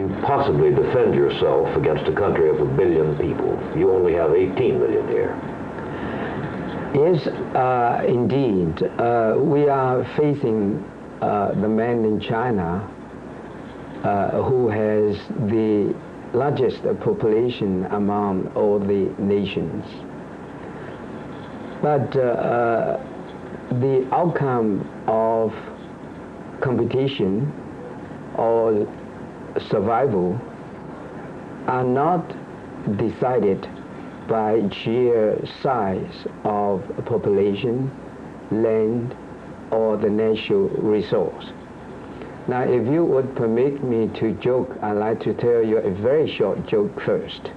you possibly defend yourself against a country of 1 billion people? You only have 18 million here. Yes, indeed. We are facing the man in China who has the largest population among all the nations. But the outcome of competition or survival are not decided by sheer size of population, land, or the natural resource. Now, if you would permit me to joke, I'd like to tell you a very short joke first.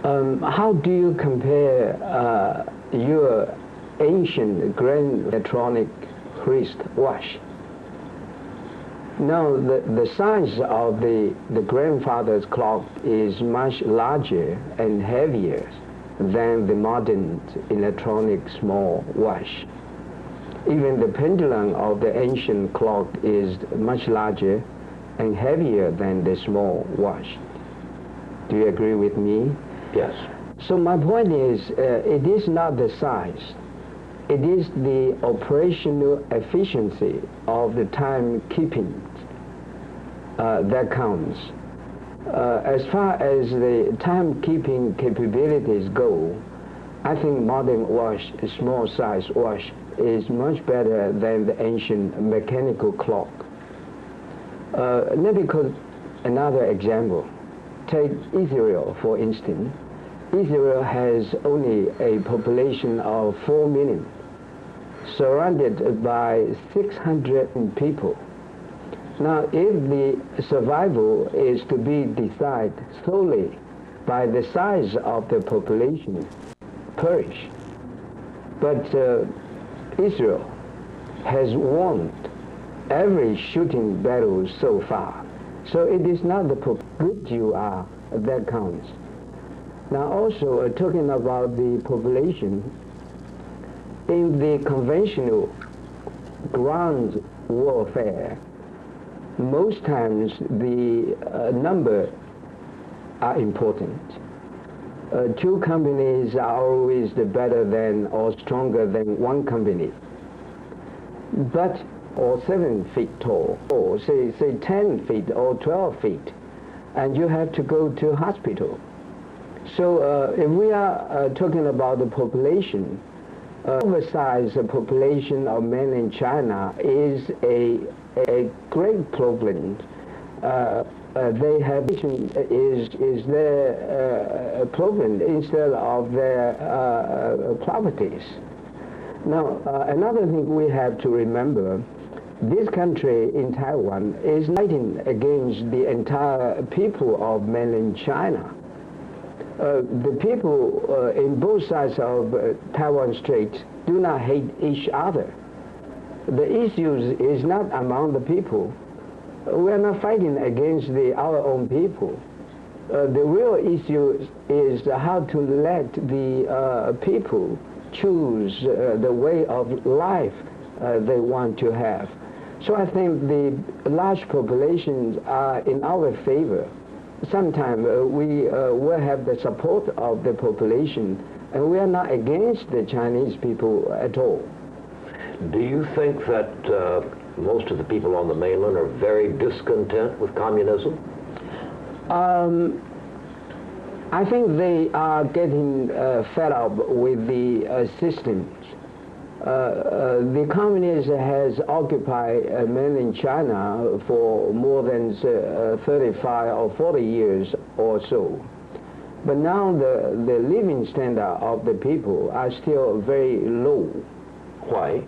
How do you compare your ancient grand electronic wristwatch? Now, the size of the grandfather's clock is much larger and heavier than the modern electronic small watch. Even the pendulum of the ancient clock is much larger and heavier than the small watch. Do you agree with me? Yes. So my point is, it is not the size. It is the operational efficiency of the timekeeping that counts. As far as the timekeeping capabilities go, I think modern watch, small size watch, is much better than the ancient mechanical clock. Let me quote another example. Take Israel, for instance. Israel has only a population of 4 million, surrounded by 600 people. Now, if the survival is to be decided solely by the size of the population, perish. But Israel has won every shooting battle so far. So it is not the good you are that counts. Now also talking about the population, in the conventional ground warfare, most times the number are important. 2 companies are always better than or stronger than 1 company. But, or 7 feet tall, or say 10 feet or 12 feet, and you have to go to hospital. So if we are talking about the population, oversized population of mainland China is a great problem. They have is their problem instead of their properties. Now, another thing we have to remember, this country in Taiwan is fighting against the entire people of mainland China. The people in both sides of Taiwan Strait do not hate each other. The issue is not among the people. We are not fighting against our own people. The real issue is how to let the people choose the way of life they want to have. So I think the large populations are in our favor. Sometimes we will have the support of the population, and we are not against the Chinese people at all. Do you think that most of the people on the mainland are very discontent with communism? I think they are getting fed up with the systems. The communists has occupied mainland China for more than 35 or 40 years or so. But now the living standard of the people are still very low. Why?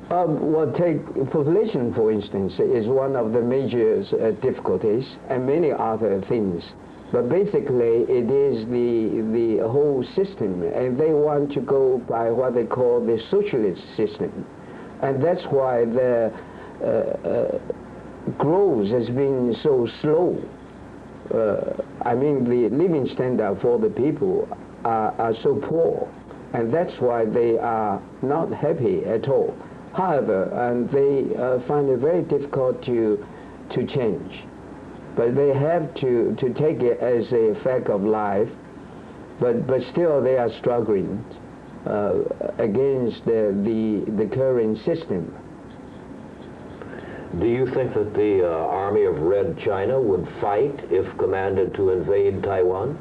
Well, take population, for instance, is one of the major difficulties, and many other things. But basically, it is the whole system, and they want to go by what they call the socialist system. And that's why the growth has been so slow. I mean, the living standard for the people are so poor, and that's why they are not happy at all. However, and they find it very difficult to change. but they have to take it as a fact of life. But still, they are struggling against the current system. Do you think that the army of Red China would fight if commanded to invade Taiwan?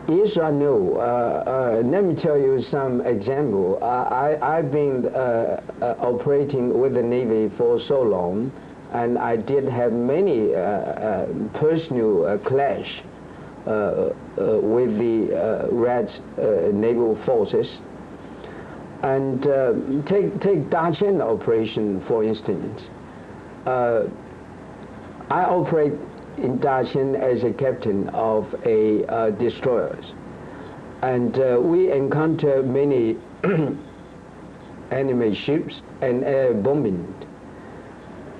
Yes or no? Let me tell you some example. I've been operating with the Navy for so long, and I did have many personal clash with the Red naval forces. And take Daqing operation, for instance. I operate in Daqing as a captain of a destroyers. And we encounter many enemy ships and air bombing.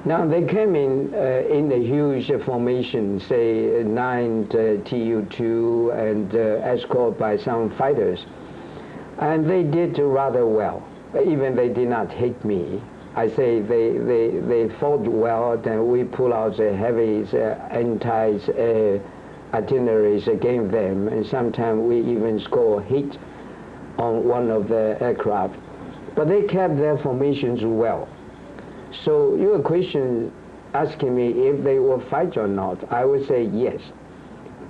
Now they came in a huge formation, say 9 Tu-2 and escorted by some fighters. And they did rather well, even they did not hit me. I say they fought well, then we pull out the heavy anti-artilleries against them, and sometimes we even score hit on one of the aircraft. But they kept their formations well. So your question asking me if they will fight or not, I would say yes.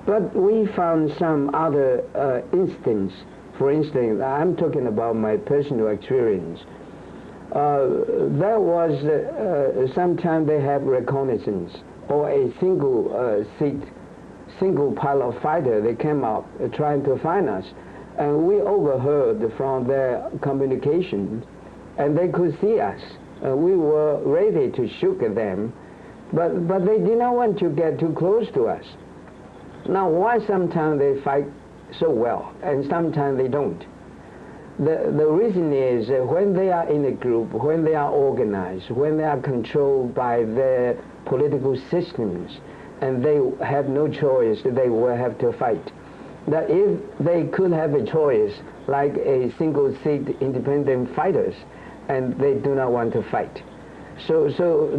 But we found some other instance. For instance, I'm talking about my personal experience. There was sometimes they have reconnaissance or a single pilot fighter. They came out trying to find us, and we overheard from their communication, and they could see us. We were ready to shoot at them, but they did not want to get too close to us. Now, why sometimes they fight so well and sometimes they don't? The reason is when they are in a group, when they are organized, when they are controlled by their political systems, and they have no choice, they will have to fight. That if they could have a choice, like a single-seat independent fighters, and they do not want to fight. So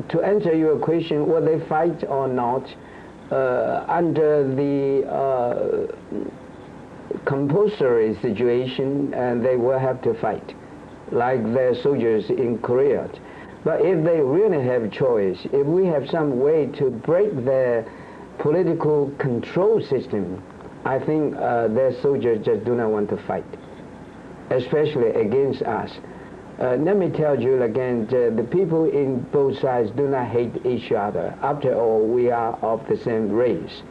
to answer your question, will they fight or not? Under the compulsory situation, and they will have to fight, like their soldiers in Korea. But if they really have choice, if we have some way to break their political control system, I think their soldiers just do not want to fight, especially against us. Let me tell you again, the people in both sides do not hate each other. After all, we are of the same race.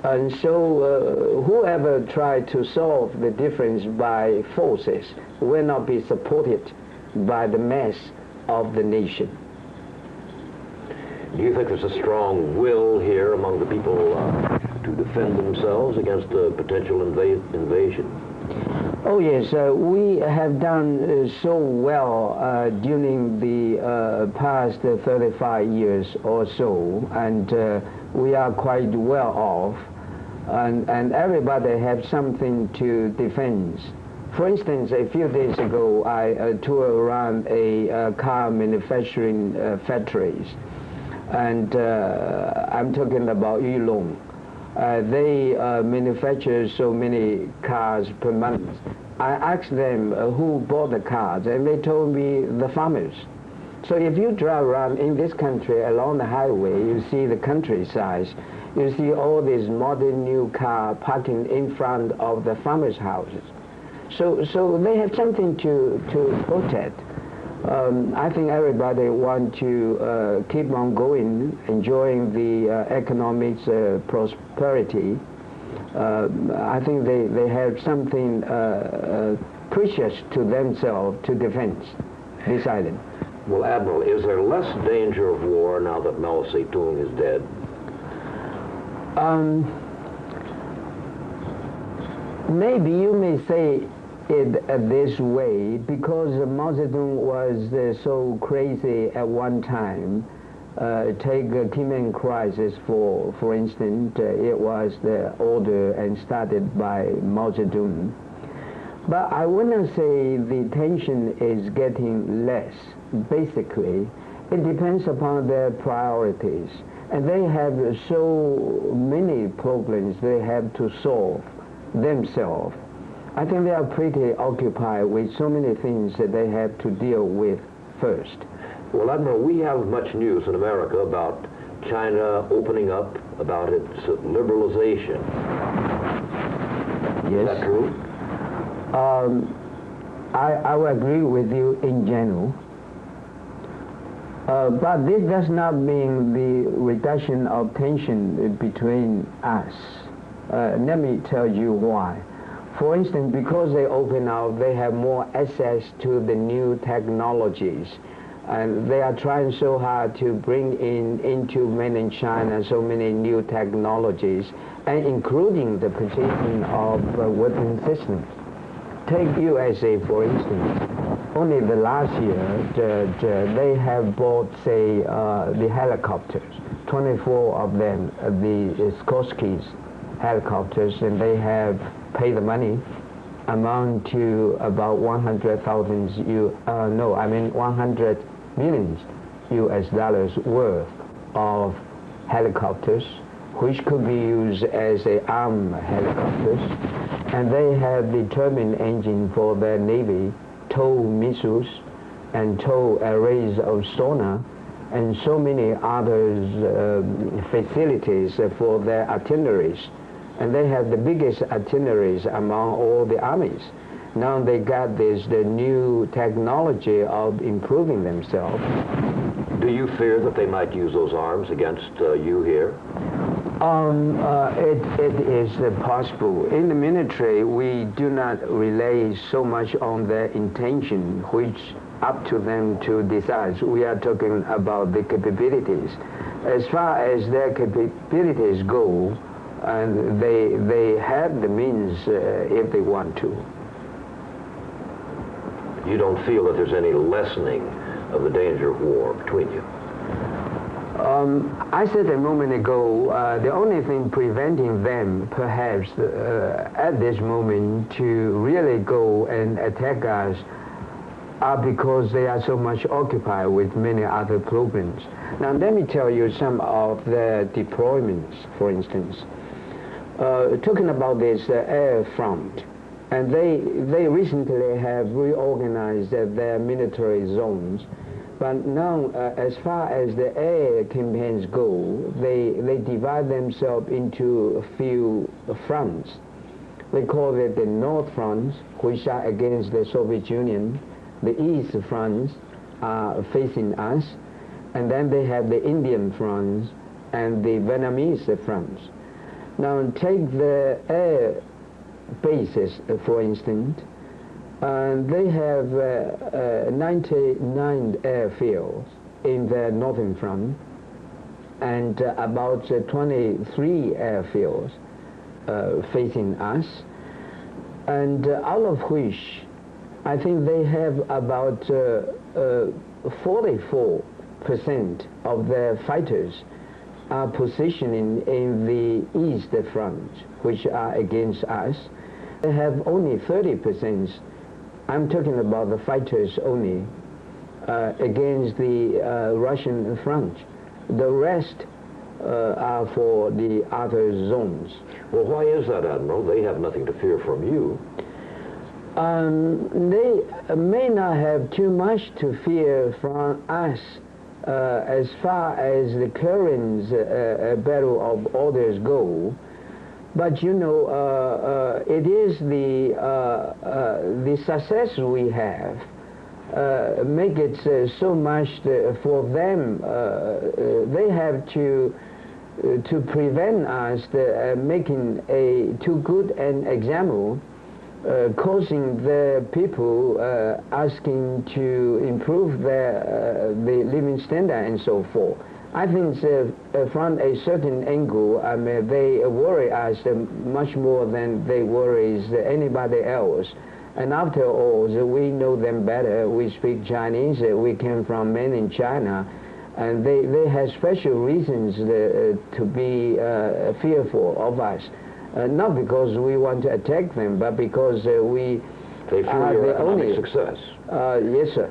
And so whoever tried to solve the difference by forces will not be supported by the mass of the nation. Do you think there's a strong will here among the people to defend themselves against a potential invasion? Oh yes, we have done so well during the past 35 years or so, and we are quite well off, and everybody has something to defend. For instance, a few days ago, I toured around a car manufacturing factories, and I'm talking about Yulong. They manufacture so many cars per month. I asked them who bought the cars, and they told me the farmers. So if you drive around in this country along the highway, you see the countryside, you see all these modern new cars parking in front of the farmers' houses. So they have something to protect. I think everybody wants to keep on going, enjoying the economic prosperity. I think they have something precious to themselves to defend this island. Well, Admiral, is there less danger of war now that Mao Zedong is dead? Maybe you may say it this way, because Mao Zedong was so crazy at one time. Take Crimean crisis for instance. It was the order and started by Mao Zedong. But I wouldn't say the tension is getting less. Basically, It depends upon their priorities. And they have so many problems they have to solve themselves. I think they are pretty occupied with so many things that they have to deal with first. Well, Admiral, we have much news in America about China opening up, about its liberalization. Yes. Is that true? I will agree with you in general. But this does not mean the reduction of tension between us. Let me tell you why. For instance, because they open up, they have more access to the new technologies. And they are trying so hard to bring into mainland China so many new technologies, and including the position of weapon systems. Take USA, for instance. Only the last year, they have bought, say, the helicopters, 24 of them, the Skorsky's helicopters, and they have paid the money, amount to about 100 millions US dollars worth of helicopters, which could be used as armed helicopters. And they have the turbine engine for their Navy, tow missiles, and tow arrays of sonar, and so many other facilities for their artilleries. And they have the biggest artilleries among all the armies. Now they got the new technology of improving themselves. Do you fear that they might use those arms against you here? It is possible. In the military, we do not rely so much on their intention, which up to them to decide. We are talking about the capabilities. As far as their capabilities go, and they have the means if they want to. You don't feel that there's any lessening of the danger of war between you? I said a moment ago, the only thing preventing them, perhaps, at this moment, to really go and attack us are because they are so much occupied with many other problems. Now, let me tell you some of the deployments, for instance. Talking about this air front, and they recently have reorganized their military zones. But now, as far as the air campaigns go, they divide themselves into a few fronts. They call it the North fronts, which are against the Soviet Union. The East fronts are facing us. And then they have the Indian fronts and the Vietnamese fronts. Now, take the air bases, for instance. They have 99 airfields in the northern front and about 23 airfields facing us, and out of which I think they have about 44% of their fighters are positioning in the east front, which are against us. They have only 30%. I'm talking about the fighters only, against the Russian front. The rest are for the other zones. Well, why is that, Admiral? They have nothing to fear from you. They may not have too much to fear from us as far as the current battle of orders go. But you know, it is the success we have make it so much for them. They have to prevent us making a too good an example, causing the people asking to improve the living standard and so forth. I think from a certain angle, they worry us much more than they worry anybody else. And after all, we know them better. We speak Chinese. We came from mainland China. And they have special reasons to be fearful of us. Not because we want to attack them, but because we are the only success. Yes, sir.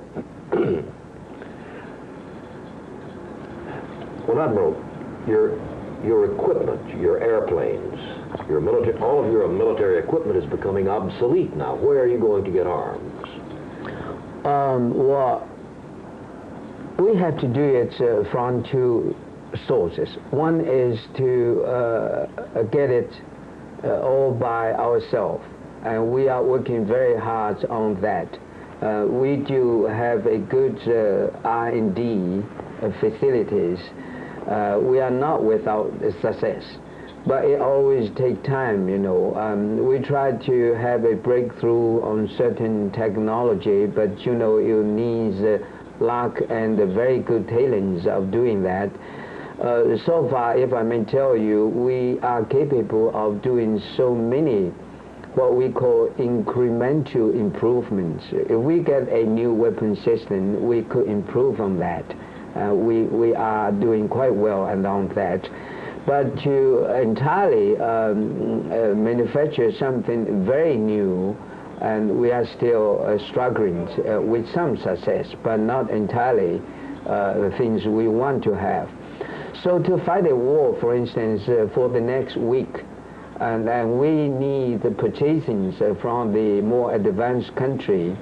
Well, Admiral, your equipment, your airplanes, your military, all of your military equipment is becoming obsolete now. Where are you going to get arms? Well, we have to do it from two sources. One is to get it all by ourselves, and we are working very hard on that. We do have a good R&D facilities. We are not without success, but it always takes time, you know. We try to have a breakthrough on certain technology, but you know, you need luck and very good talents of doing that. So far, if I may tell you, we are capable of doing so many what we call incremental improvements. If we get a new weapon system, we could improve on that. We are doing quite well along that. But to entirely manufacture something very new, and we are still struggling with some success, but not entirely the things we want to have. So to fight a war, for instance, for the next week, and we need the purchasing from the more advanced country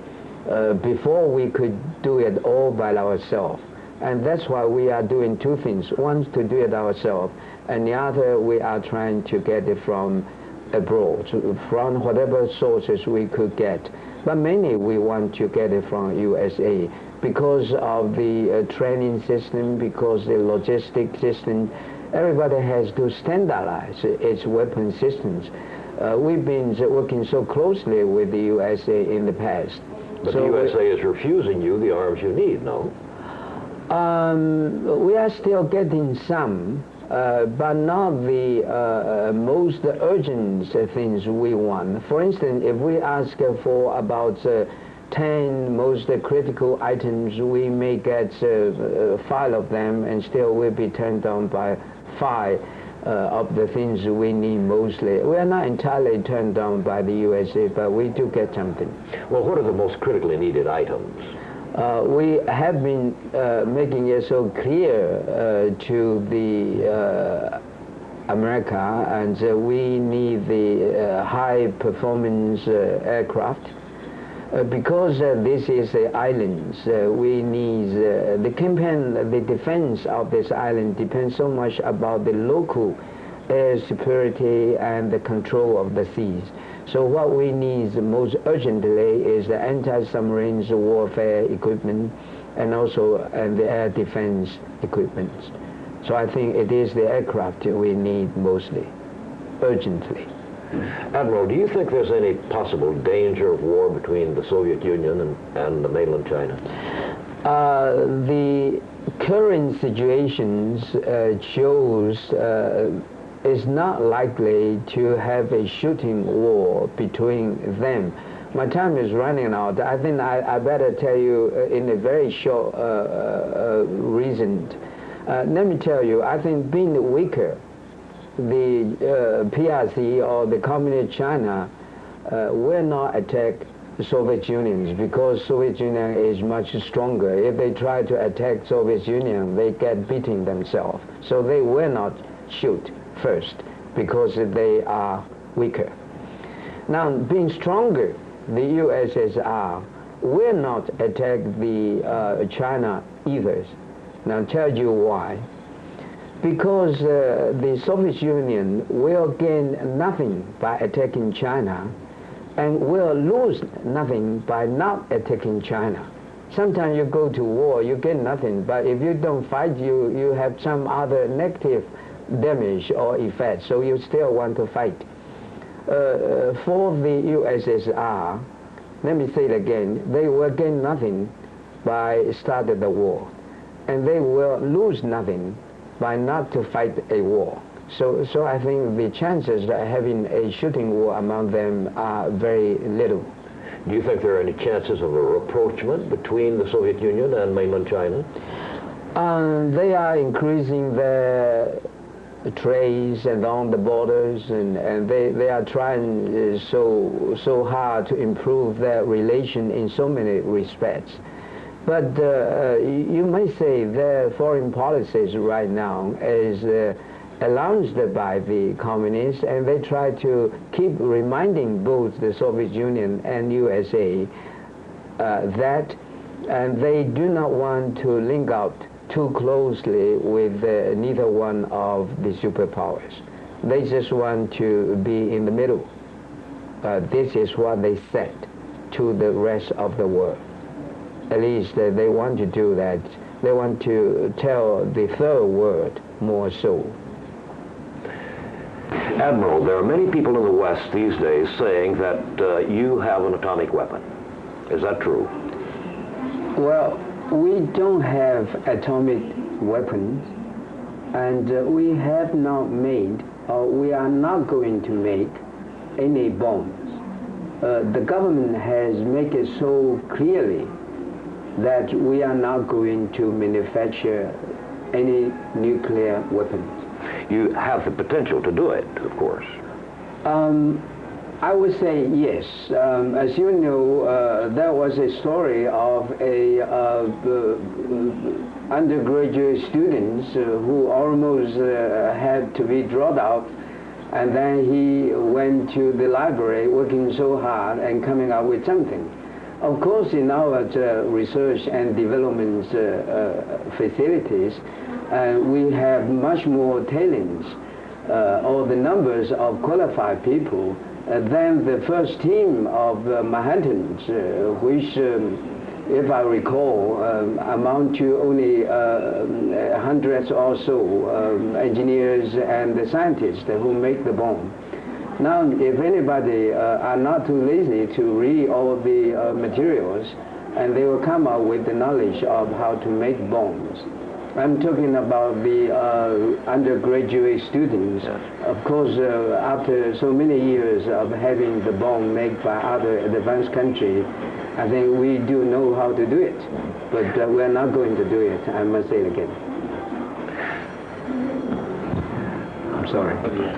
before we could do it all by ourselves. And that's why we are doing two things. One, to do it ourselves, and the other, we are trying to get it from abroad, from whatever sources we could get. But mainly we want to get it from USA because of the training system, because the logistic system. Everybody has to standardize its weapon systems. We've been working so closely with the USA in the past. But so the USA is refusing you the arms you need, no? We are still getting some, but not the most urgent things we want. For instance, if we ask for about 10 most critical items, we may get 5 of them, and still will be turned down by 5 of the things we need mostly. We are not entirely turned down by the USA, but we do get something. Well, what are the most critically needed items? We have been making it so clear to the America, and we need the high performance aircraft. Because this is an island, we need the campaign, the defense of this island depends so much about the local air security and the control of the seas. So what we need most urgently is the anti-submarine warfare equipment and also the air defense equipment. So I think it is the aircraft we need mostly, urgently. Admiral, do you think there's any possible danger of war between the Soviet Union and the mainland China? The current situations shows is not likely to have a shooting war between them. My time is running out. I think I better tell you in a very short reason. Let me tell you, I think being weaker, the PRC or the Communist China will not attack the Soviet Union because Soviet Union is much stronger. If they try to attack Soviet Union, they get beating themselves. So they will not shoot first because they are weaker. Now, being stronger, the USSR will not attack the China either. Now, I'll tell you why. Because the Soviet Union will gain nothing by attacking China and will lose nothing by not attacking China. Sometimes you go to war, you get nothing, but if you don't fight, you have some other negative damage or effect, so you still want to fight. For the USSR, let me say it again, they will gain nothing by starting the war, and they will lose nothing by not to fight a war. So I think the chances of having a shooting war among them are very little. Do you think there are any chances of a rapprochement between the Soviet Union and mainland China? They are increasing their trades along the borders, and they are trying so hard to improve their relation in so many respects. But you might say their foreign policies right now is announced by the communists, and they try to keep reminding both the Soviet Union and USA that, and they do not want to link out too closely with neither one of the superpowers. They just want to be in the middle. This is what they said to the rest of the world. At least they want to do that. They want to tell the third world more so. Admiral, there are many people in the West these days saying that you have an atomic weapon. Is that true? Well, we don't have atomic weapons, and we have not made, or we are not going to make any bombs. The government has made it so clearly that we are not going to manufacture any nuclear weapons. You have the potential to do it, of course. I would say yes. As you know, there was a story of a undergraduate students who almost had to be dropped out, and then he went to the library working so hard and coming up with something. Of course, in our research and development facilities, we have much more talents or the numbers of qualified people than the first team of Manhattans, which, if I recall, amount to only hundreds or so engineers and scientists who make the bomb. Now, if anybody are not too lazy to read all the materials, and they will come out with the knowledge of how to make bombs. I'm talking about the undergraduate students. Of course, after so many years of having the bomb made by other advanced countries, I think we do know how to do it. But we're not going to do it, I must say it again. I'm sorry.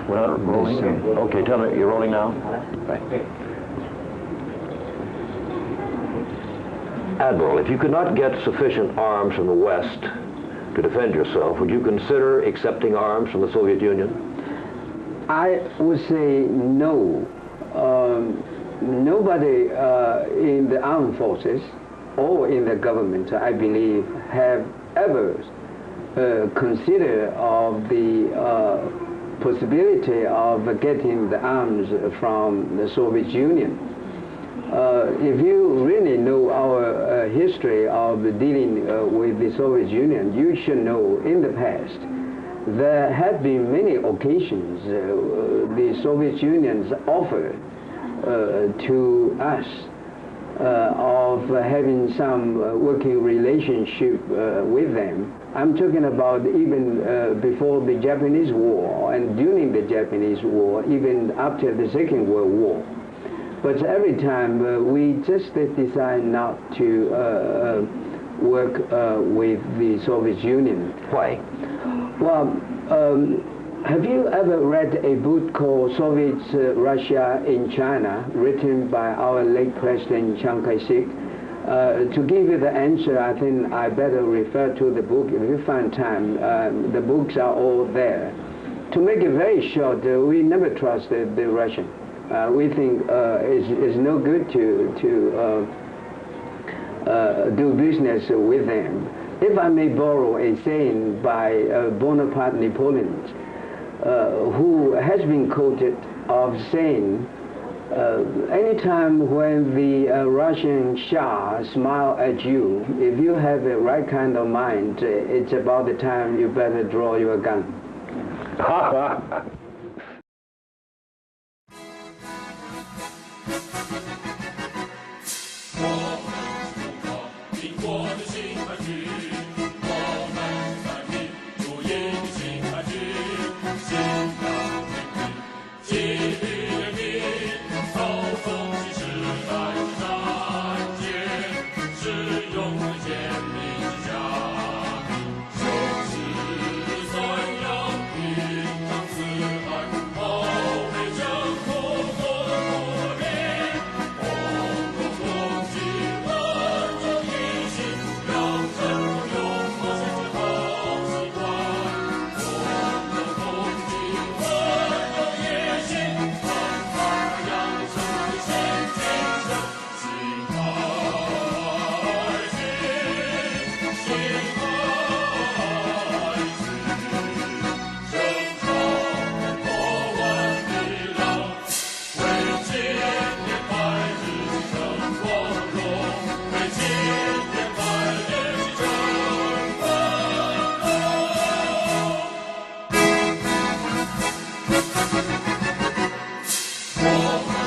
We're not rolling? Okay, tell me, you're rolling now? Right. Admiral, if you could not get sufficient arms from the West to defend yourself, would you consider accepting arms from the Soviet Union? I would say no. Nobody in the armed forces or in the government, I believe, have ever considered of the possibility of getting the arms from the Soviet Union. If you really know our history of dealing with the Soviet Union, you should know in the past there have been many occasions the Soviet Union offered to us of having some working relationship with them. I'm talking about even before the Japanese War and during the Japanese War, even after the Second World War. But every time we just decide not to work with the Soviet Union. Why? Well, have you ever read a book called Soviet Russia in China, written by our late President Chiang Kai-shek? To give you the answer, I think I better refer to the book. If you find time, the books are all there. To make it very short, we never trusted the Russian. We think it's no good to do business with them. If I may borrow a saying by Bonaparte Napoleon, who has been quoted of saying, anytime when the Russian Shah smile at you, if you have the right kind of mind, it's about the time you better draw your gun. 说。